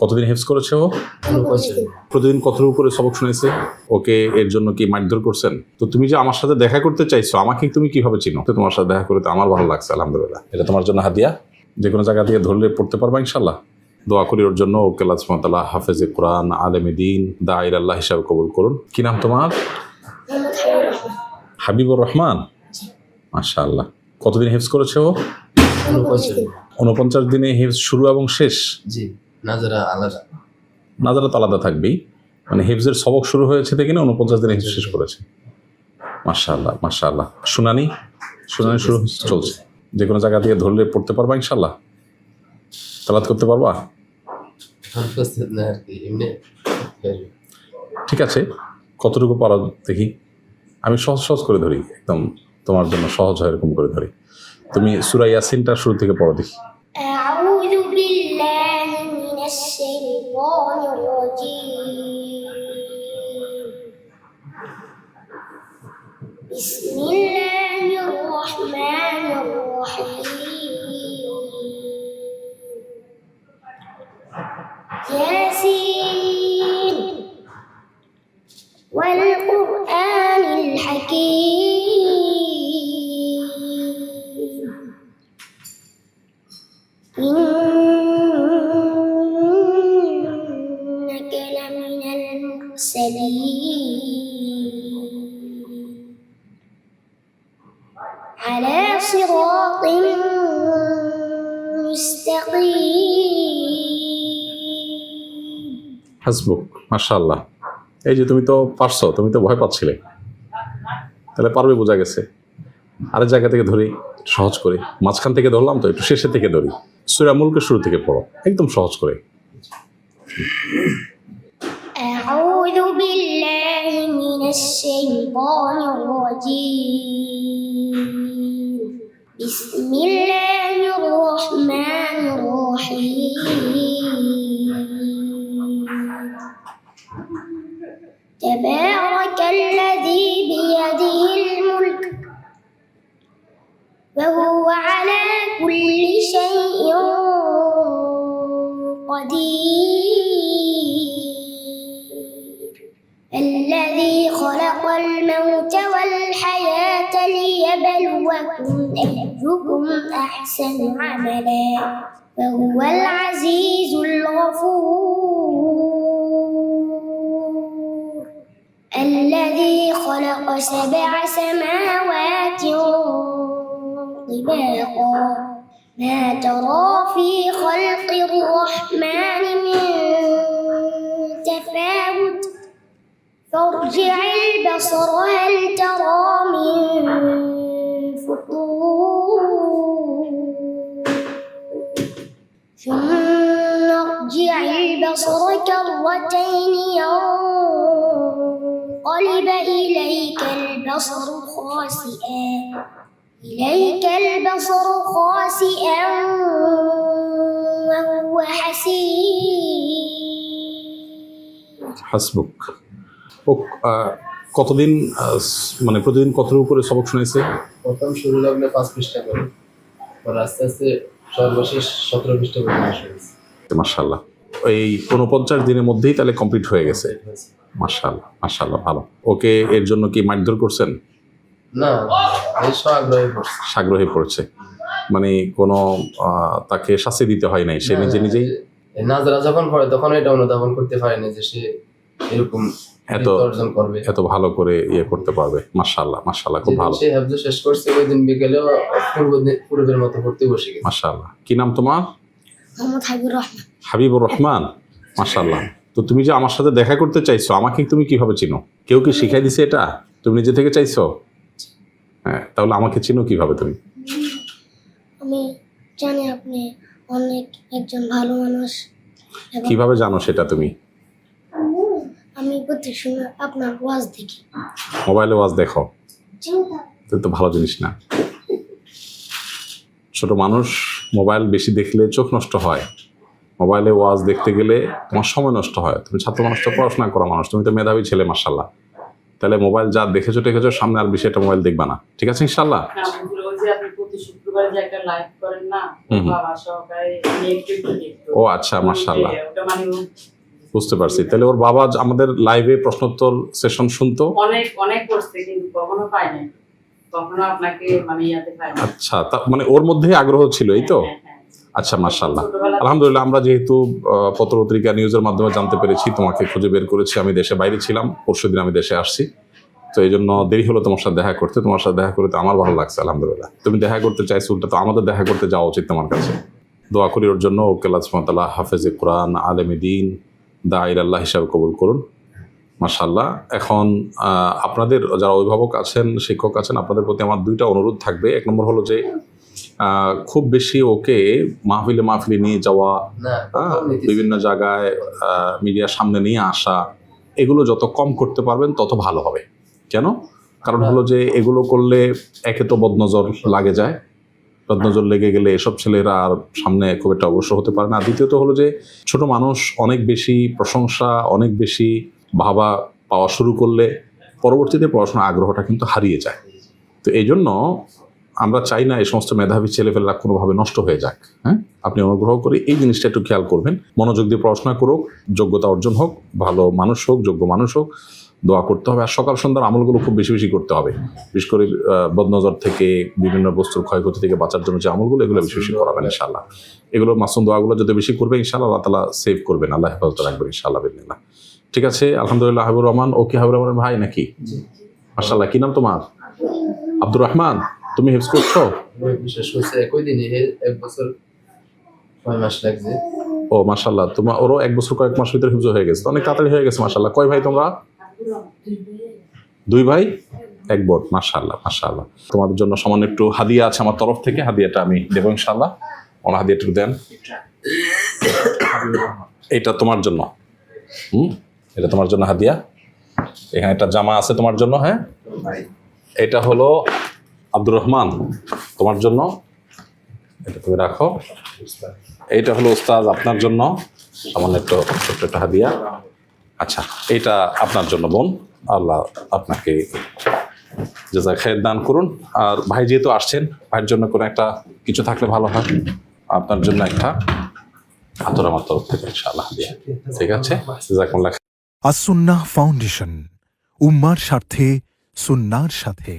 কতদিন হেফজ করেছে ও? 49 দিন। প্রতিদিন কতর উপরে সবক শুনেছে? ওকে এর জন্য কি মারধর করছেন? তো তুমি যে আমার সাথে দেখা করতে চাইছো, আমাকে তুমি কিভাবে চিনো? তো তোমার সাথে দেখা করতে আমার ভালো লাগছে, আলহামদুলিল্লাহ। এটা তোমার জন্য হাদিয়া। যে কোনো জায়গা থেকে ধরলে পড়তে পারবা ইনশাল্লাহ। দোয়া করি ওর জন্য, ওকে আল্লাহ সুবহানাহু ওয়া তাআলা হাফেজে কোরআন, আলেমে দ্বীন, দাঈর আল্লাহ হিসাবে কবুল করুন। কি নাম তোমার? মোহাম্মদ হাবিবুর রহমান। হাবিবুর রহমান। মাশাআল্লাহ। কতদিন হেফজ করেছে ও? 49 দিন। 49 দিনে হেফজ শুরু এবং শেষ? জি, নাজারা আলাদা। নাজারা তো আলাদা থাকবেই, মানে হেফজের সবক শুরু হয়েছে থেকে না 49 দিনে হেফজ শেষ করেছে। মাশাআল্লাহ মাশাআল্লাহ। শুনানি শুরু চলছে। যে কোনো জায়গা থেকে ধরলে পড়তে পারবা ইনশাল্লাহ? তেলাওয়াত করতে পারবা? উপস্থিত না আর কি, এমনি ঠিক আছে, কতটুকু পারো দেখি। আমি সহজ করে ধরি, একদম তোমার জন্য সহজ হয় এরকম করে ধরি। তুমি সূরা ইয়াসিনটা শুরু থেকে পড়ো দেখি। أعوذ بالله من الشيطان الرجيم. بسم الله الرحمن الرحيم. ياسين والقرآن الحكيم. إنك لمن المرسلين على صراط مستقيم. হাসবুক। মাশাআল্লাহ। এই যে তুমি তো পারছো, তুমি তো ভয় পাচ্ছিলে, তাহলে পারবে বোঝা গেছে। আরেক জায়গা থেকে ধরি সহজ করে, মাঝখান থেকে ধরলাম তো একটু শেষের থেকে ধরি। সূরা মুলকের শুরু থেকে পড়ো একদম সহজ করে। أعوذ بالله من الشيطان الرجيم. بسم الله الرحمن الرحيم. تبارك الذي بيده الملك وهو على كل شيء قدير. الذي خلق الموت والحياة ليبلوكم أيكم أحسن عملا وهو العزيز الغفور. الذي خلق 7 سماوات طباقا ما ترى في خلق الرحمن من تفاوت فارجع البصر هل ترى من فطور ثم ارجع البصر كرتين ينقلب إليك البصر خاسئا وهو حسير. হাসবুক। ও কতদিন মানে প্রতিদিন কতর উপরে সবক শুনেছে? প্রথম শুরু লাগলে 5 পৃষ্ঠা করে, পর আস্তে আস্তে সর্বশেষ 17 পৃষ্ঠা পর্যন্ত শুনেছি। মাশাআল্লাহ। এই 49 দিনের মধ্যেই তাহলে কমপ্লিট হয়ে গেছে। মাশাআল্লাহ মাশাআল্লাহ, ভালো। ওকে এর জন্য কি মারধর করছেন? না, এই আগ্রহে পড়ছে। আগ্রহে পড়ছে, মানে কোনো তাকে শাস্তি দিতে হয় নাই, সে নিজে নিজেই নাজারা যখন পড়ে তখন এটা অনুধাবন করতে পারেনি যে সে এরকম এত অর্জন করবে, এত ভালো করে ইয়ে করতে পারবে। মাশাআল্লাহ মাশাআল্লাহ, খুব ভালো। সে হেফজ শেষ করছে ওই দিন বিকেলেও পূর্বের মতো পড়তে বসে গেছে। মাশাআল্লাহ। কি নাম তোমার? মোহাম্মদ হাবিবুর রহমান। হাবিবুর রহমান। মাশাআল্লাহ। তো তুমি যে আমার সাথে দেখা করতে চাইছো, আমাকে তুমি কিভাবে চিনো? কেউ কি শিখাই দিছে এটা? তুমি নিজে থেকে চাইছো? হ্যাঁ, তাহলে আমাকে চিনো কিভাবে তুমি? আমি জানি আপনি অনেক একজন ভালো মানুষ। এবং কিভাবে জানো সেটা তুমি? আমি প্রত্যেক সময় আপনার ওয়াজ দেখি। মোবাইলে ওয়াজ দেখো? তো ভালো জিনিস না। ছোট মানুষ মোবাইল বেশি দেখলে চোখ নষ্ট হয়, মোবাইলে ওয়াজ দেখতে গেলে তোমার সময় নষ্ট হয়। তুমি ছাত্র মানুষ, তো পড়াশোনা করা মানুষ, তুমি তো মেধাবী ছেলে মাশাআল্লাহ। তাহলে মোবাইল যা দেখেছো সামনে আর বেশি একটা মোবাইল দেখবা না, ঠিক আছে ইনশাআল্লাহ? প্রতি শুক্রবারে যে একটা লাইভ করেন না, হুম। বাবা সহকারে আমি একটু একটু দেখতো। ও আচ্ছা, মাশাআল্লাহ, ওটা মানে বুঝতে পারছি। তাহলে ওর বাবা আমাদের লাইভে প্রশ্নোত্তর সেশন শুনতো। অনেক অনেক করছে কিন্তু কখনো পাই নাই, কখনো আপনাকে মানে ইয়াতে পাই না। আচ্ছা, মানে ওর মধ্যে আগ্রহ ছিল, এই তো। হ্যাঁ, হ্যাঁ। আচ্ছা, মাশাআল্লাহ, ছোটবেলা আলহামদুলিল্লাহ। আমরা যেহেতু পত্রপত্রিকা নিউজের মাধ্যমে জানতে পেরেছি, তোমাকে খুঁজে বের করেছি। আমি দেশে বাইরে ছিলাম, পরশুদিন আমি দেশে আসছি, তো এই জন্য দেরি হলো তোমার সাথে দেখা করতে। তোমার সাথে দেখা করতে আমার ভালো লাগছে, আলহামদুলিল্লাহ। তুমি দেখা করতে চাইছো, উল্টা তো আমাদের দেখা করতে যাওয়া উচিত তোমার কাছে। দোয়া করি ওর জন্য, ওকে আল্লাহ সুবহানাহু ওয়া তাআলা হাফেজে কোরআন, আলেমে দ্বীন, দাঈ আল্লাহ হিসাবে কবুল করুন, মাশাআল্লাহ। এখন আপনাদের যারা অভিভাবক আছেন, শিক্ষক আছেন, আপনাদের প্রতি আমার দুইটা অনুরোধ থাকবে। এক নম্বর হলো যে খুব বেশি ওকে মাহফিলে নিয়ে যাওয়া, না বিভিন্ন জায়গায় মিডিয়ার সামনে নিয়ে আসা, এগুলো যত কম করতে পারবেন তত ভালো হবে। কেন? কারণ হলো যে এগুলো করলে একে তো বদনজর লাগে যায়, বদনজর লেগে গেলে এসব ছেলেরা আর সামনে খুব একটা অগ্রসর হতে পারে না। দ্বিতীয়ত হলো যে ছোট মানুষ অনেক বেশি প্রশংসা, অনেক বেশি ভাবা পাওয়া শুরু করলে পরবর্তীতে পড়াশোনার আগ্রহটা কিন্তু হারিয়ে যায়। তো এই জন্য আমরা চাই না এই সমস্ত মেধাবী ছেলেপেলেরা কোনোভাবে নষ্ট হয়ে যাক। হ্যাঁ, আপনি অনুগ্রহ করে এই জিনিসটা একটু খেয়াল করবেন। মনোযোগ দিয়ে পড়াশোনা করুক, যোগ্যতা অর্জন হোক, ভালো মানুষ হোক, যোগ্য মানুষ হোক, দোয়া করতে হবে। আর সকাল সন্ধ্যার আমলগুলো খুব বেশি বেশি করতে হবে। বিশেষ করে বদনজর থেকে, বিভিন্ন বস্তুর ক্ষয়ক্ষতি থেকে বাঁচার জন্য যে আমলগুলো, এগুলো বেশি বেশি করাবেন ইনশাআল্লাহ। এগুলো মাসুম দোয়াগুলো যদি বেশি করবে ইনশাআল্লাহ, আল্লাহ তাআলা সেভ করবেন, আল্লাহ হেফাজত রাখবেন ইনশাআল্লাহ বিদিনিল্লাহ। ঠিক আছে, আলহামদুলিল্লাহ। হাবিবুর রহমান, ও কি হাবিবুর রহমানের ভাই নাকি? মাশাআল্লাহ। কি নাম তোমার? আব্দুর রহমান। তুমি হিফজ করছো? বিশেষ করছে একই দিনে 1 বছর 6 মাস লাগছে। ও মাশাআল্লাহ, তোমার ওরও 1 বছর কয়েক মাস ভিতরে হিফজ হয়ে গেছে, অনেক তাড়াতাড়ি হয়ে গেছে মাশাআল্লাহ। কয় ভাই তোমরা? 2 ভাই 1 বোন। মাশাআল্লাহ, মাশাআল্লাহ। তোমাদের জন্য সামান্য একটু হাদিয়া আছে আমার তরফ থেকে, হাদিয়াটা আমি দেবো ইনশাআল্লাহ। ওনার হাদিয়াটা একটু দেন। এটা তোমার জন্য, এটা তোমার জন্য হাদিয়া। এখানে একটা জামা আছে তোমার জন্য। হ্যাঁ, এটা হলো আব্দুর রহমান, তোমার জন্য, এটা তুমি রাখো। এইটা হলো উস্তাদ আপনার জন্য, সামান্য একটু ছোট্ট একটা হাদিয়া। আচ্ছা, এটা আপনার জন্য বোন, আল্লাহ আপনাকে জাযায়ে খায়ের দান করুন। আর ভাই যেহেতু আসছেন, ভাইয়ের জন্য কোনো একটা কিছু থাকলে ভালো হয়। আপনার জন্য একটা আতর আমার তরফ থেকে ইনশাআল্লাহ হাদিয়া। ঠিক আছে, জাযাকুমুল্লাহ। আসুন্নাহ ফাউন্ডেশন, উম্মার স্বার্থে সুন্নাহর সাথে।